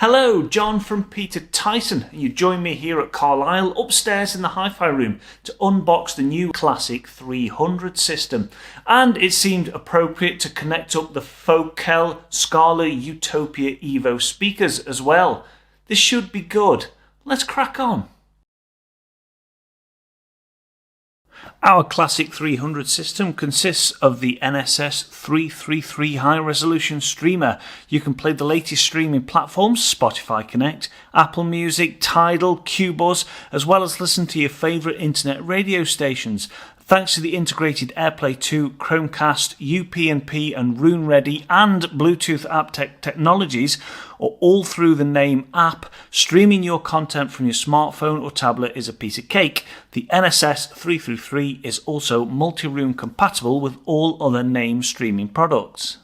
Hello, John from Peter Tyson. You join me here at Carlisle, upstairs in the hi-fi room, to unbox the new Classic 300 system. And it seemed appropriate to connect up the Focal Scala Utopia Evo speakers as well. This should be good. Let's crack on. Our Classic 300 system consists of the NSS 333 high-resolution streamer. You can play the latest streaming platforms, Spotify Connect, Apple Music, Tidal, Qbuzz, as well as listen to your favourite internet radio stations. Thanks to the integrated AirPlay 2, Chromecast, UPnP and Rune Ready and Bluetooth app technologies, or all through the Naim app, streaming your content from your smartphone or tablet is a piece of cake. The NSS 333 is also multi-room compatible with all other Naim streaming products.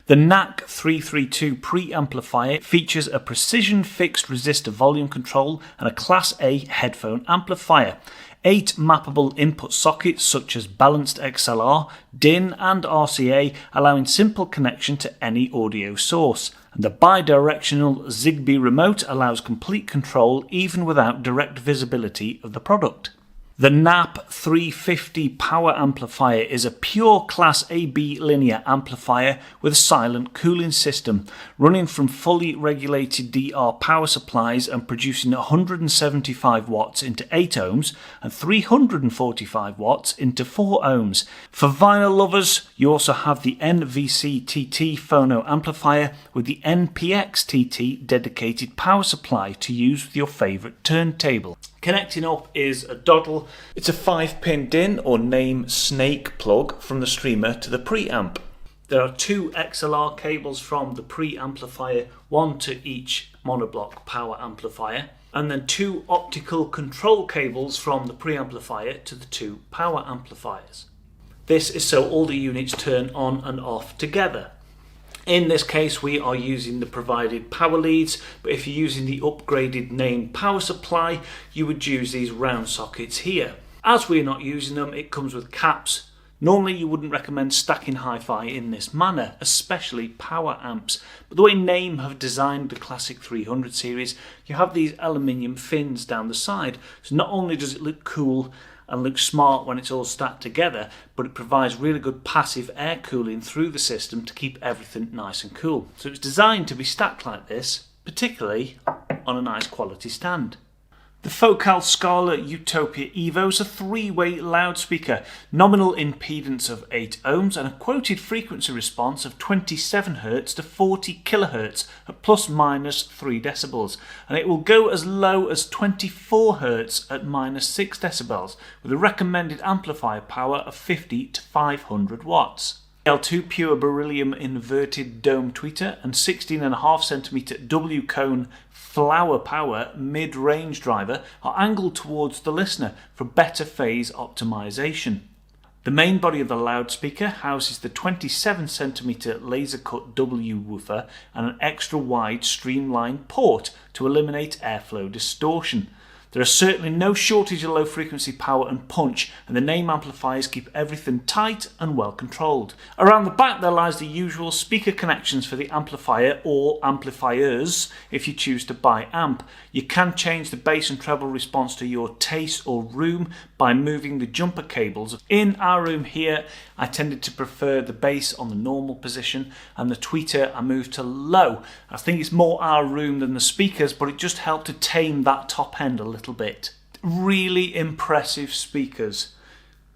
The NAC 332 preamplifier features a precision fixed resistor volume control and a Class A headphone amplifier. 8 mappable input sockets such as balanced XLR, DIN and RCA, allowing simple connection to any audio source. And the bidirectional Zigbee remote allows complete control even without direct visibility of the product. The NAP 350 power amplifier is a pure Class AB linear amplifier with a silent cooling system, running from fully regulated DR power supplies and producing 175 watts into 8 ohms and 345 watts into 4 ohms. For vinyl lovers, you also have the NVC TT phono amplifier with the NPX TT dedicated power supply to use with your favourite turntable. Connecting up is a doddle. It's a 5-pin DIN or Naim snake plug from the streamer to the preamp. There are 2 XLR cables from the preamplifier, one to each monoblock power amplifier, and then 2 optical control cables from the preamplifier to the 2 power amplifiers. This is so all the units turn on and off together. In this case we are using the provided power leads, but if you're using the upgraded Naim power supply you would use these round sockets here. As we're not using them, it comes with caps. Normally you wouldn't recommend stacking hi-fi in this manner, especially power amps, but the way Naim have designed the Classic 300 series, you have these aluminium fins down the side, so not only does it look cool and looks smart when it's all stacked together, but it provides really good passive air cooling through the system to keep everything nice and cool. So it's designed to be stacked like this, particularly on a nice quality stand. The Focal Scala Utopia Evo is a 3-way loudspeaker, nominal impedance of 8 ohms and a quoted frequency response of 27 Hz to 40 kHz at plus minus 3 decibels, and it will go as low as 24 Hz at minus 6 decibels with a recommended amplifier power of 50 to 500 watts. L2 pure beryllium inverted dome tweeter and 16.5cm W cone flower power mid-range driver are angled towards the listener for better phase optimization. The main body of the loudspeaker houses the 27cm laser cut W woofer and an extra wide streamlined port to eliminate airflow distortion. There is certainly no shortage of low frequency power and punch, and the Naim amplifiers keep everything tight and well controlled. Around the back there lies the usual speaker connections for the amplifier or amplifiers if you choose to buy amp. You can change the bass and treble response to your taste or room by moving the jumper cables. In our room here I tended to prefer the bass on the normal position and the tweeter I moved to low. I think it's more our room than the speakers, but it just helped to tame that top end a little bit. Really impressive speakers.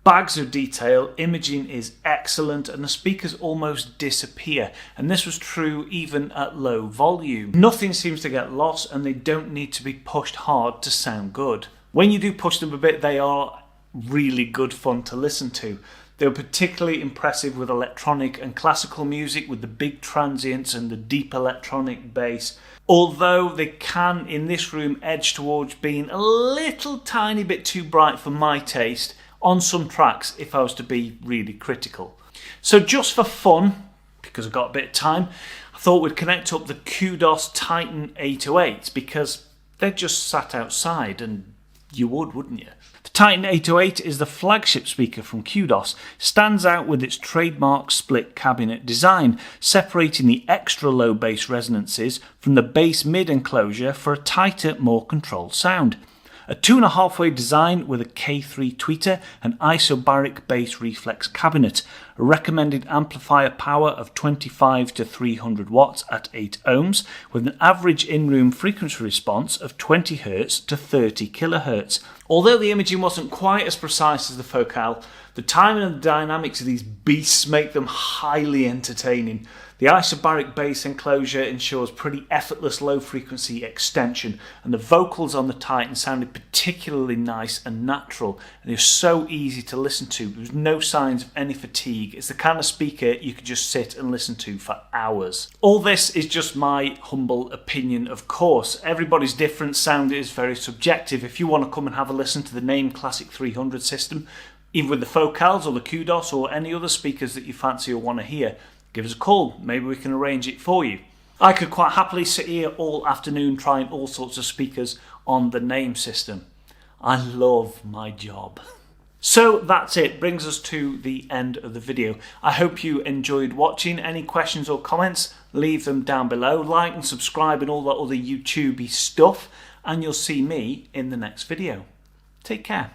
Bags of detail, imaging is excellent and the speakers almost disappear, and this was true even at low volume. Nothing seems to get lost and they don't need to be pushed hard to sound good. When you do push them a bit they are really good fun to listen to. They were particularly impressive with electronic and classical music with the big transients and the deep electronic bass. Although they can, in this room, edge towards being a little tiny bit too bright for my taste on some tracks if I was to be really critical. So just for fun, because I've got a bit of time, I thought we'd connect up the Kudos Titan 808s because they're just sat outside and you would, wouldn't you? The Titan 808 is the flagship speaker from Kudos. Stands out with its trademark split cabinet design, separating the extra low bass resonances from the bass mid enclosure for a tighter, more controlled sound. A 2.5-way design with a K3 tweeter and isobaric bass reflex cabinet. A recommended amplifier power of 25 to 300 watts at 8 ohms with an average in-room frequency response of 20 Hz to 30 kHz. Although the imaging wasn't quite as precise as the Focal, the timing and the dynamics of these beasts make them highly entertaining. The isobaric bass enclosure ensures pretty effortless low frequency extension, and the vocals on the Titan sounded particularly nice and natural, and they're so easy to listen to. There's no signs of any fatigue. It's the kind of speaker you could just sit and listen to for hours. All this is just my humble opinion, of course. Everybody's different, sound is very subjective. If you want to come and have a listen to the Naim Classic 300 system, either with the Focals or the Kudos or any other speakers that you fancy or want to hear, give us a call. Maybe we can arrange it for you. I could quite happily sit here all afternoon trying all sorts of speakers on the Naim system. I love my job. So that's it, brings us to the end of the video. I hope you enjoyed watching. Any questions or comments, leave them down below. Like and subscribe and all that other YouTubey stuff, and you'll see me in the next video. Take care.